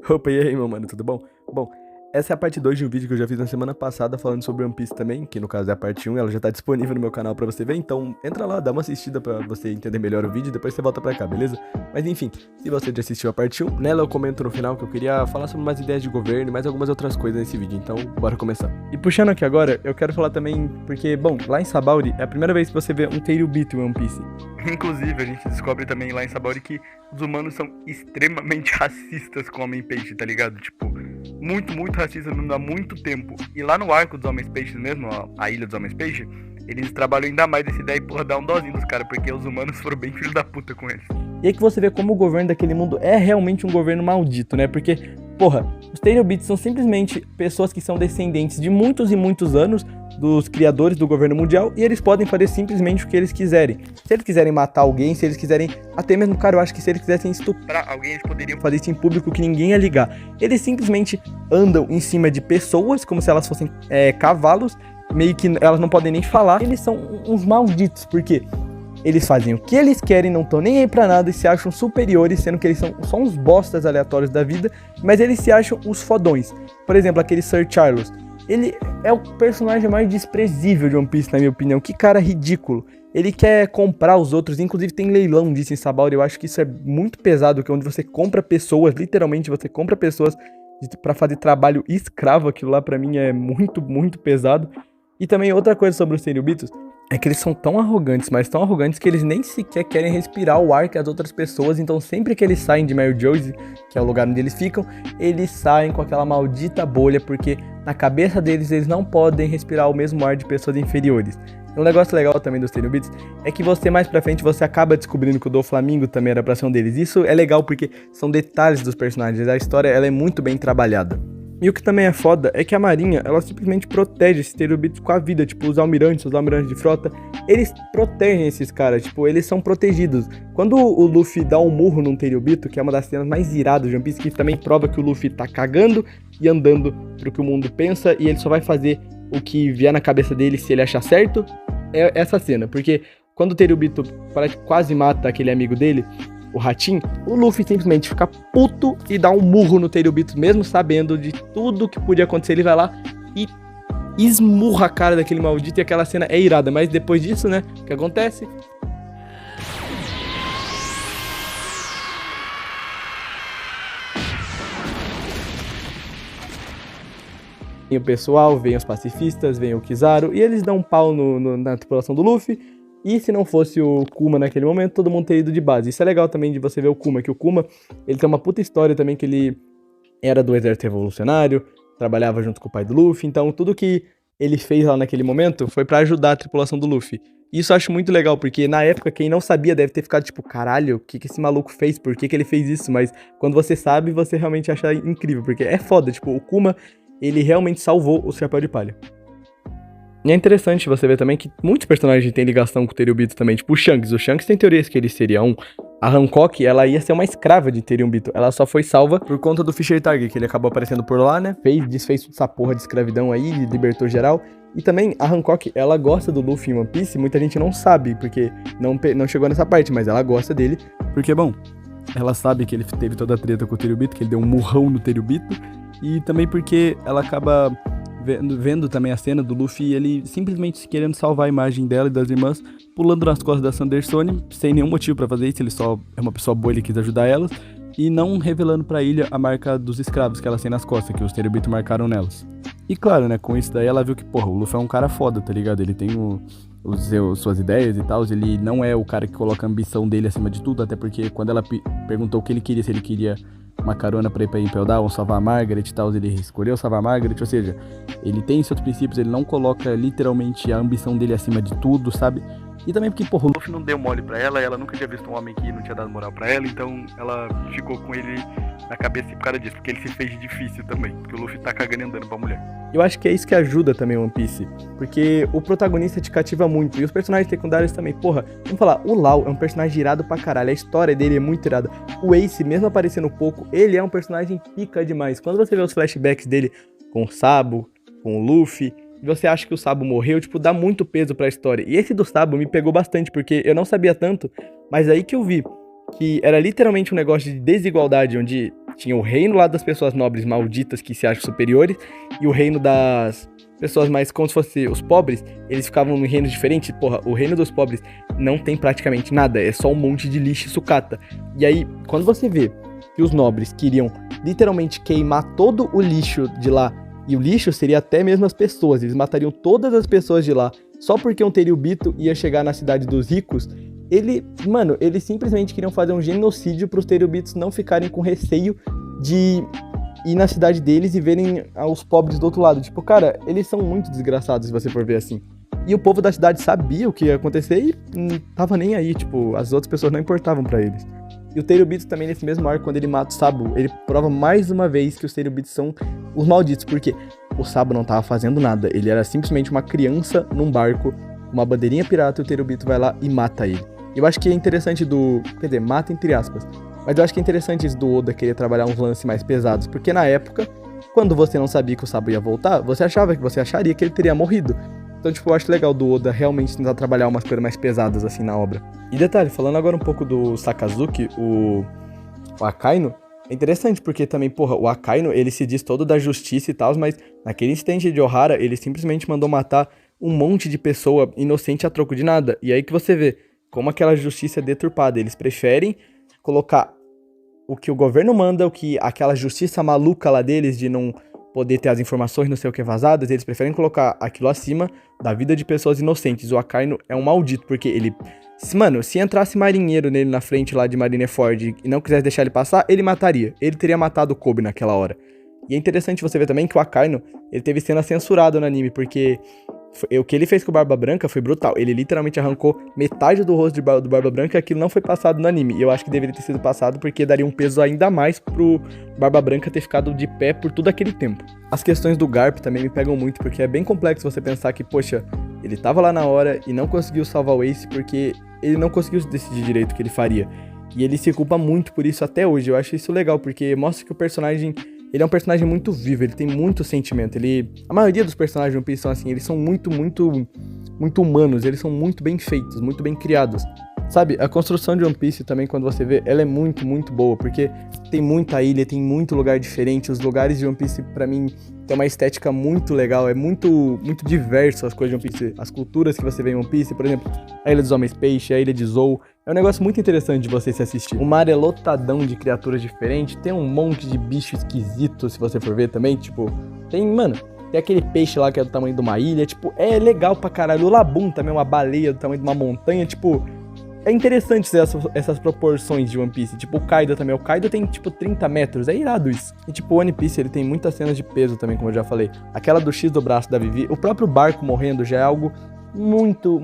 Opa, e aí, meu mano, tudo bom? Bom, essa é a parte 2 de um vídeo que eu já fiz na semana passada falando sobre One Piece também, que no caso é a parte um, ela já tá disponível no meu canal pra você ver, então entra lá, dá uma assistida pra você entender melhor o vídeo e depois você volta pra cá, beleza? Mas enfim, se você já assistiu a parte um, nela eu comento no final que eu queria falar sobre umas ideias de governo e mais algumas outras coisas nesse vídeo, então bora começar. E puxando aqui agora, eu quero falar também, porque, bom, lá em Sabaody é a primeira vez que você vê um Tenryubito em One Piece. Inclusive, a gente descobre também lá em Sabaody que os humanos são extremamente racistas com Homem-Peixe, tá ligado? Tipo, muito racista há muito tempo. E lá no arco dos Homens-Peixes mesmo, a Ilha dos Homens-Peixe, eles trabalham ainda mais nessa ideia e, porra, dá um dozinho dos caras, porque os humanos foram bem filhos da puta com eles. E aí que você vê como o governo daquele mundo é realmente um governo maldito, né? Porque, porra, os Tenryubitos são simplesmente pessoas que são descendentes de muitos e muitos anos dos criadores do governo mundial e eles podem fazer simplesmente o que eles quiserem. Se eles quiserem matar alguém, se eles quiserem, até mesmo, cara, eu acho que se eles quisessem estuprar alguém, eles poderiam fazer isso em público que ninguém ia ligar. Eles simplesmente andam em cima de pessoas como se elas fossem cavalos, meio que elas não podem nem falar. Eles são uns malditos, porque eles fazem o que eles querem, não estão nem aí pra nada e se acham superiores, sendo que eles são só uns bostas aleatórios da vida, mas eles se acham os fodões. Por exemplo, aquele Sir Charles. Ele é o personagem mais desprezível de One Piece, na minha opinião. Que cara ridículo. Ele quer comprar os outros, inclusive tem leilão disso em Sabaody. Eu acho que isso é muito pesado, que é onde você compra pessoas, literalmente você compra pessoas pra fazer trabalho escravo. Aquilo lá pra mim é muito pesado. E também outra coisa sobre os Tenryubitos é que eles são tão arrogantes, mas tão arrogantes que eles nem sequer querem respirar o ar que as outras pessoas. Então sempre que eles saem de Marojose, que é o lugar onde eles ficam, eles saem com aquela maldita bolha, porque na cabeça deles eles não podem respirar o mesmo ar de pessoas inferiores. Um negócio legal também dos Tenryubitos é que você mais pra frente você acaba descobrindo que o Doflamingo também era pra ser um deles. Isso é legal porque são detalhes dos personagens, a história ela é muito bem trabalhada. E o que também é foda é que a marinha, ela simplesmente protege esses Tenryubitos com a vida, tipo, os almirantes de frota, eles protegem esses caras, tipo, eles são protegidos. Quando o Luffy dá um murro num Tenryubito, que é uma das cenas mais iradas de One Piece, que também prova que o Luffy tá cagando e andando pro que o mundo pensa, e ele só vai fazer o que vier na cabeça dele se ele achar certo, é essa cena, porque quando o Tenryubito quase mata aquele amigo dele, o ratinho, o Luffy simplesmente fica puto e dá um murro no Tenryubito, mesmo sabendo de tudo que podia acontecer. Ele vai lá e esmurra a cara daquele maldito e aquela cena é irada. Mas depois disso, né, o que acontece? Vem o pessoal, vem os pacifistas, vem o Kizaru e eles dão um pau na tripulação do Luffy. E se não fosse o Kuma naquele momento, todo mundo teria ido de base. Isso é legal também de você ver o Kuma, que o Kuma, ele tem uma puta história também, que ele era do exército revolucionário, trabalhava junto com o pai do Luffy, então tudo que ele fez lá naquele momento foi pra ajudar a tripulação do Luffy. E isso eu acho muito legal, porque na época quem não sabia deve ter ficado tipo, caralho, o que esse maluco fez? Por que ele fez isso? Mas quando você sabe, você realmente acha incrível, porque é foda, tipo, o Kuma, ele realmente salvou o Chapéu de Palha. E é interessante você ver também que muitos personagens têm ligação com o Tenryubito também, tipo o Shanks. O Shanks tem teorias que ele seria um. A Hancock, ela ia ser uma escrava de Tenryubito. Ela só foi salva por conta do Fisher Tiger, que ele acabou aparecendo por lá, né? Desfez toda essa porra de escravidão aí, libertou geral. E também a Hancock, ela gosta do Luffy em One Piece. Muita gente não sabe, porque não chegou nessa parte, mas ela gosta dele. Porque, bom, ela sabe que ele teve toda a treta com o Tenryubito, que ele deu um murrão no Tenryubito. E também porque ela acaba vendo também a cena do Luffy, ele simplesmente querendo salvar a imagem dela e das irmãs, pulando nas costas da Sanderson, sem nenhum motivo pra fazer isso, ele só é uma pessoa boa, ele quis ajudar elas, e não revelando pra ilha a marca dos escravos que elas têm nas costas, que os Tenryubito marcaram nelas. E claro, né, com isso daí ela viu que, porra, o Luffy é um cara foda, tá ligado? Ele tem suas ideias e tal, ele não é o cara que coloca a ambição dele acima de tudo, até porque quando ela perguntou o que ele queria, se ele queria uma carona pra ir pra Impel Down, salvar a Margaret e tal, ele escolheu salvar a Margaret, ou seja, ele tem seus princípios, ele não coloca literalmente a ambição dele acima de tudo, sabe? E também porque, porra, o Luffy não deu mole pra ela nunca tinha visto um homem que não tinha dado moral pra ela, então ela ficou com ele na cabeça por causa disso, porque ele se fez de difícil também, porque o Luffy tá cagando e andando pra mulher. Eu acho que é isso que ajuda também One Piece, porque o protagonista te cativa muito, e os personagens secundários também, porra, vamos falar, o Lau é um personagem irado pra caralho, a história dele é muito irada, o Ace, mesmo aparecendo pouco, ele é um personagem pica demais, quando você vê os flashbacks dele com o Sabo, com o Luffy, e você acha que o Sabo morreu, tipo, dá muito peso pra história. E esse do Sabo me pegou bastante, porque eu não sabia tanto, mas aí que eu vi que era literalmente um negócio de desigualdade, onde tinha o reino lá das pessoas nobres malditas que se acham superiores, e o reino das pessoas mais como se fossem os pobres, eles ficavam em reinos diferentes. Porra, o reino dos pobres não tem praticamente nada, é só um monte de lixo e sucata. E aí, quando você vê que os nobres queriam literalmente queimar todo o lixo de lá, e o lixo seria até mesmo as pessoas, eles matariam todas as pessoas de lá, só porque um Tenryubito ia chegar na cidade dos ricos, eles simplesmente queriam fazer um genocídio para os Tenryubitos não ficarem com receio de ir na cidade deles e verem os pobres do outro lado. Tipo, cara, eles são muito desgraçados se você for ver assim. E o povo da cidade sabia o que ia acontecer e não tava nem aí, tipo, as outras pessoas não importavam pra eles. E o Tenryubito também, nesse mesmo arco, quando ele mata o Sabo, ele prova mais uma vez que os Tenryubitos são os malditos, porque o Sabo não tava fazendo nada, ele era simplesmente uma criança num barco, uma bandeirinha pirata, e o Tenryubito vai lá e mata ele. Eu acho que é interessante quer dizer, mata entre aspas, mas eu acho que é interessante isso do Oda querer trabalhar uns lances mais pesados, porque na época, quando você não sabia que o Sabo ia voltar, você acharia que ele teria morrido. Então, tipo, eu acho legal do Oda realmente tentar trabalhar umas coisas mais pesadas, assim, na obra. E detalhe, falando agora um pouco do Sakazuki, o Akainu, é interessante porque também, porra, o Akainu, ele se diz todo da justiça e tal, mas naquele instante de Ohara, ele simplesmente mandou matar um monte de pessoa inocente a troco de nada. E aí que você vê como aquela justiça é deturpada. Eles preferem colocar o que o governo manda, aquela justiça maluca lá deles de não poder ter as informações, não sei o que, vazadas, eles preferem colocar aquilo acima da vida de pessoas inocentes. O Akainu é um maldito, porque ele... Mano, se entrasse marinheiro nele na frente lá de Marineford e não quisesse deixar ele passar, ele mataria. Ele teria matado o Kobe naquela hora. E é interessante você ver também que o Akainu, ele teve cena censurada no anime, porque o que ele fez com o Barba Branca foi brutal. Ele literalmente arrancou metade do rosto do Barba Branca e aquilo não foi passado no anime. E eu acho que deveria ter sido passado porque daria um peso ainda mais pro Barba Branca ter ficado de pé por todo aquele tempo. As questões do Garp também me pegam muito, porque é bem complexo você pensar que, poxa, ele tava lá na hora e não conseguiu salvar o Ace porque ele não conseguiu decidir direito o que ele faria. E ele se culpa muito por isso até hoje. Eu acho isso legal, porque mostra que o personagem... Ele é um personagem muito vivo, ele tem muito sentimento. A maioria dos personagens de One Piece são assim, eles são muito humanos, eles são muito bem feitos, muito bem criados. Sabe, a construção de One Piece também, quando você vê, ela é muito boa, porque tem muita ilha, tem muito lugar diferente. Os lugares de One Piece, pra mim, tem uma estética muito legal, é muito diverso as coisas de One Piece. As culturas que você vê em One Piece, por exemplo, a Ilha dos Homens Peixe, a Ilha de Zou. É um negócio muito interessante de você se assistir. O mar é lotadão de criaturas diferentes, tem um monte de bicho esquisito, se você for ver também, tipo... Tem aquele peixe lá que é do tamanho de uma ilha, tipo, é legal pra caralho. O Labum também é uma baleia do tamanho de uma montanha, tipo... É interessante essas proporções de One Piece. Tipo, o Kaido também. O Kaido tem, tipo, 30 metros. É irado isso. E, tipo, o One Piece, ele tem muitas cenas de peso também, como eu já falei. Aquela do X do braço da Vivi. O próprio barco morrendo já é algo muito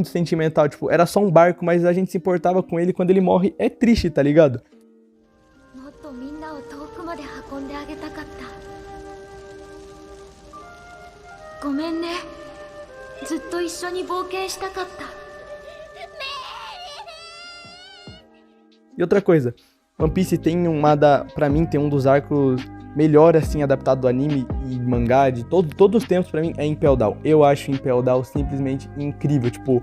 sentimental. Tipo, era só um barco, mas a gente se importava com ele. Quando ele morre, é triste, tá ligado? E outra coisa, One Piece tem pra mim, tem um dos arcos melhor, assim, adaptado do anime e mangá de todos os tempos, pra mim, é Impel Down. Eu acho Impel Down simplesmente incrível, tipo,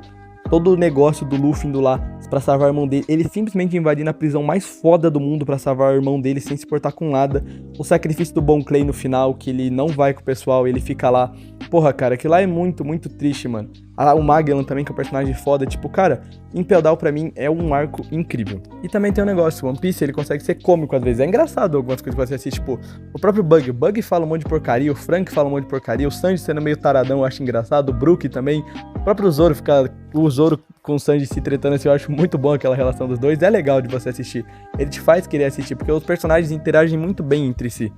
todo o negócio do Luffy indo lá pra salvar o irmão dele, ele simplesmente invadindo a prisão mais foda do mundo pra salvar o irmão dele sem se importar com nada. O sacrifício do Bon Clay no final, que ele não vai com o pessoal, ele fica lá. Porra, cara, aquilo lá é muito triste, mano. O Magellan também, que é um personagem foda. Tipo, cara, Impel Down pra mim é um arco incrível. E também tem um negócio, One Piece, ele consegue ser cômico às vezes. É engraçado algumas coisas que você assiste, tipo, o próprio Bug. O Bug fala um monte de porcaria, o Frank fala um monte de porcaria, o Sanji sendo meio taradão eu acho engraçado, o Brook também. O próprio Zoro o Zoro com o Sanji se tretando assim, eu acho muito bom aquela relação dos dois. É legal de você assistir. Ele te faz querer assistir, porque os personagens interagem muito bem entre si.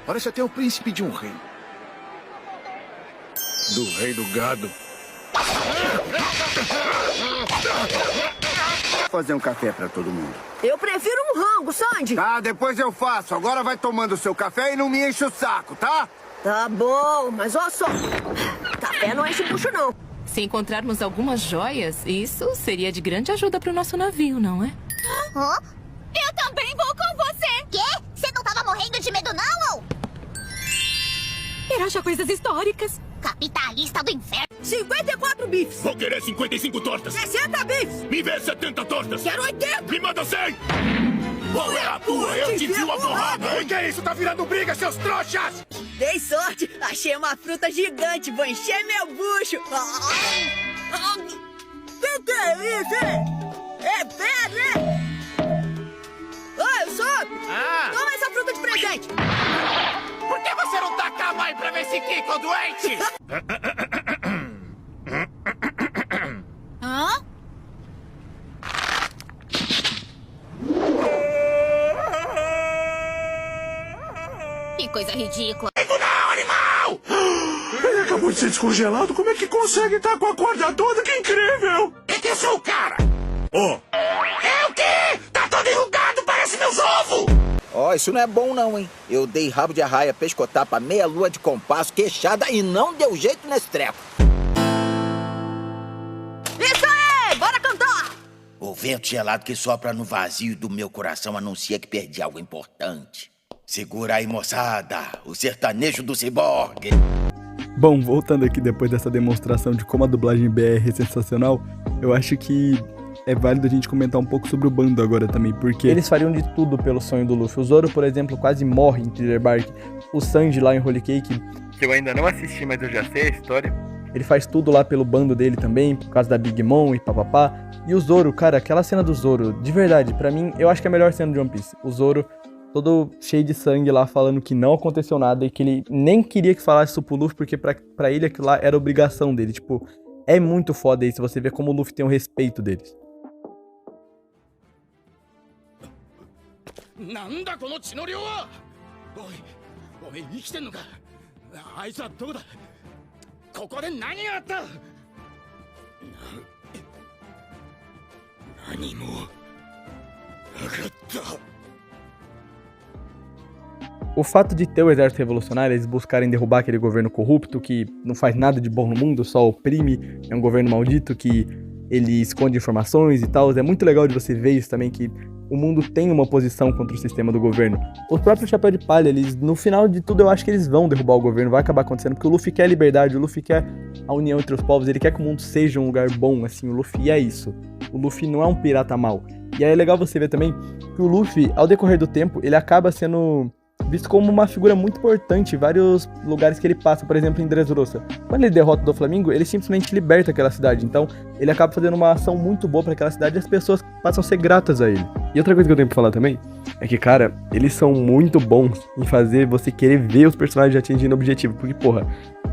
Parece até o príncipe de um rei. Do rei do gado. Vou fazer um café pra todo mundo. Eu prefiro um rango, Sandy. Tá, depois eu faço. Agora vai tomando o seu café e não me enche o saco, tá? Tá bom, mas olha só. Café não enche o bucho, não. Se encontrarmos algumas joias, isso seria de grande ajuda pro nosso navio, não é? Hã? Eu também vou com você! Quê? Você não tava morrendo de medo, não? Ele acha coisas históricas. Capitalista do inferno! 54 bifes! Vou querer 55 tortas! 60 bifes! Me vê 70 tortas! Quero 80! Me manda 100! Qual é a tua? Eu te vi uma porrada! O que é isso? Tá virando briga, seus trouxas! Dei sorte, achei uma fruta gigante, vou encher meu bucho. Que é isso, hein? É pedra, hein? Oi, Sop! Toma essa fruta de presente! Por que você não taca a mãe pra ver se ficam doente? Hã? Que coisa ridícula. Não, animal! Ele acabou de ser descongelado. Como é que consegue estar com a corda toda? Que incrível! É que eu sou o cara! É o quê? Tá todo enrugado, parece meus ovos! Ó, isso não é bom não, hein? Eu dei rabo de arraia, pescotapa, meia lua de compasso, queixada e não deu jeito nesse treco. Isso aí, bora cantar! O vento gelado que sopra no vazio do meu coração anuncia que perdi algo importante. Segura aí, moçada, o sertanejo do ciborgue. Bom, voltando aqui depois dessa demonstração de como a dublagem BR é sensacional, eu acho que é válido a gente comentar um pouco sobre o bando agora também, porque eles fariam de tudo pelo sonho do Luffy. O Zoro, por exemplo, quase morre em Thriller Bark. O Sanji lá em Holy Cake, que eu ainda não assisti, mas eu já sei a história, ele faz tudo lá pelo bando dele também, por causa da Big Mom e papapá. E o Zoro, cara, aquela cena do Zoro, de verdade, pra mim, eu acho que é a melhor cena de One Piece. O Zoro todo cheio de sangue lá, falando que não aconteceu nada e que ele nem queria que falasse isso pro Luffy, porque pra ele aquilo lá era obrigação dele. Tipo, é muito foda isso, você vê como o Luffy tem o respeito deles. なんだこの血の量は！おい生きてんのか？あいつはどこだ？ここで何があった？何もなかった。 O fato de ter o exército revolucionário, eles buscarem derrubar aquele governo corrupto que não faz nada de bom no mundo, só oprime, é um governo maldito que ele esconde informações e tal, é muito legal de você ver isso também, que o mundo tem uma oposição contra o sistema do governo. Os próprios Chapéu de Palha, eles, no final de tudo, eu acho que eles vão derrubar o governo, vai acabar acontecendo, porque o Luffy quer a liberdade, o Luffy quer a união entre os povos, ele quer que o mundo seja um lugar bom, assim, o Luffy é isso. O Luffy não é um pirata mau. E aí é legal você ver também que o Luffy, ao decorrer do tempo, ele acaba sendo visto como uma figura muito importante em vários lugares que ele passa, por exemplo, em Dressrosa. Quando ele derrota o Doflamingo, ele simplesmente liberta aquela cidade, então ele acaba fazendo uma ação muito boa para aquela cidade e as pessoas passam a ser gratas a ele. E outra coisa que eu tenho pra falar também é que, cara, eles são muito bons em fazer você querer ver os personagens atingindo o objetivo, porque, porra,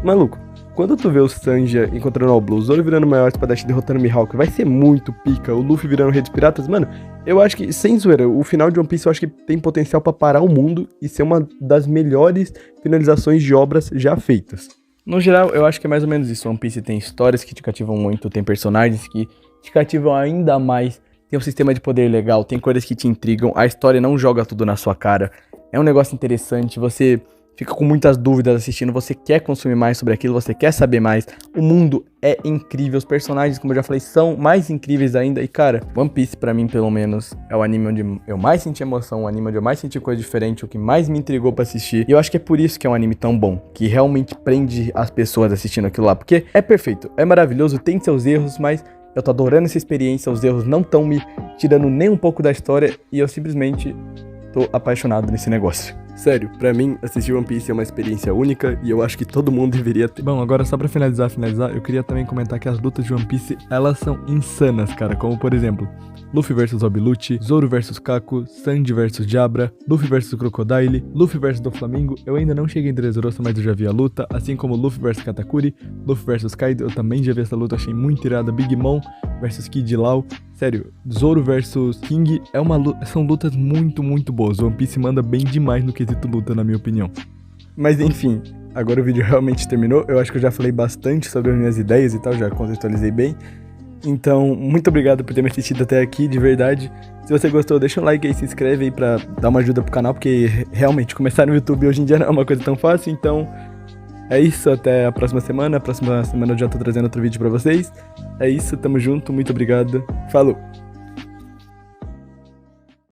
maluco, quando tu vê o Sanji encontrando o Blue, o Zoro virando o maior espadachim derrotando o Mihawk, vai ser muito pica, o Luffy virando Rei dos Piratas, mano, eu acho que, sem zoeira, o final de One Piece eu acho que tem potencial pra parar o mundo e ser uma das melhores finalizações de obras já feitas. No geral, eu acho que é mais ou menos isso, One Piece tem histórias que te cativam muito, tem personagens que te cativam ainda mais, tem um sistema de poder legal, tem coisas que te intrigam, a história não joga tudo na sua cara, é um negócio interessante, você fica com muitas dúvidas assistindo, você quer consumir mais sobre aquilo, você quer saber mais. O mundo é incrível, os personagens, como eu já falei, são mais incríveis ainda. E cara, One Piece pra mim, pelo menos, é o anime onde eu mais senti emoção, o anime onde eu mais senti coisa diferente, o que mais me intrigou pra assistir. E eu acho que é por isso que é um anime tão bom, que realmente prende as pessoas assistindo aquilo lá. Porque é perfeito, é maravilhoso, tem seus erros, mas eu tô adorando essa experiência, os erros não estão me tirando nem um pouco da história e eu simplesmente tô apaixonado nesse negócio. Sério, pra mim, assistir One Piece é uma experiência única e eu acho que todo mundo deveria ter. Bom, agora só pra finalizar, eu queria também comentar que as lutas de One Piece, elas são insanas, cara. Como, por exemplo, Luffy vs Robilucci, Zoro vs Kaku, Sanji vs Jabra, Luffy vs Crocodile, Luffy vs Doflamingo. Eu ainda não cheguei em Dressrosa, mas eu já vi a luta. Assim como Luffy vs Katakuri, Luffy vs Kaido, eu também já vi essa luta, achei muito irada. Big Mom vs Kid Lao. Sério, Zoro vs King são lutas muito boas. One Piece manda bem demais no quesito luta, na minha opinião. Mas enfim, agora o vídeo realmente terminou. Eu acho que eu já falei bastante sobre as minhas ideias e tal, já contextualizei bem. Então, muito obrigado por ter me assistido até aqui, de verdade. Se você gostou, deixa um like aí, se inscreve aí pra dar uma ajuda pro canal, porque realmente começar no YouTube hoje em dia não é uma coisa tão fácil. Então, é isso, até a próxima semana. A próxima semana eu já tô trazendo outro vídeo pra vocês. É isso, tamo junto, muito obrigado. Falou!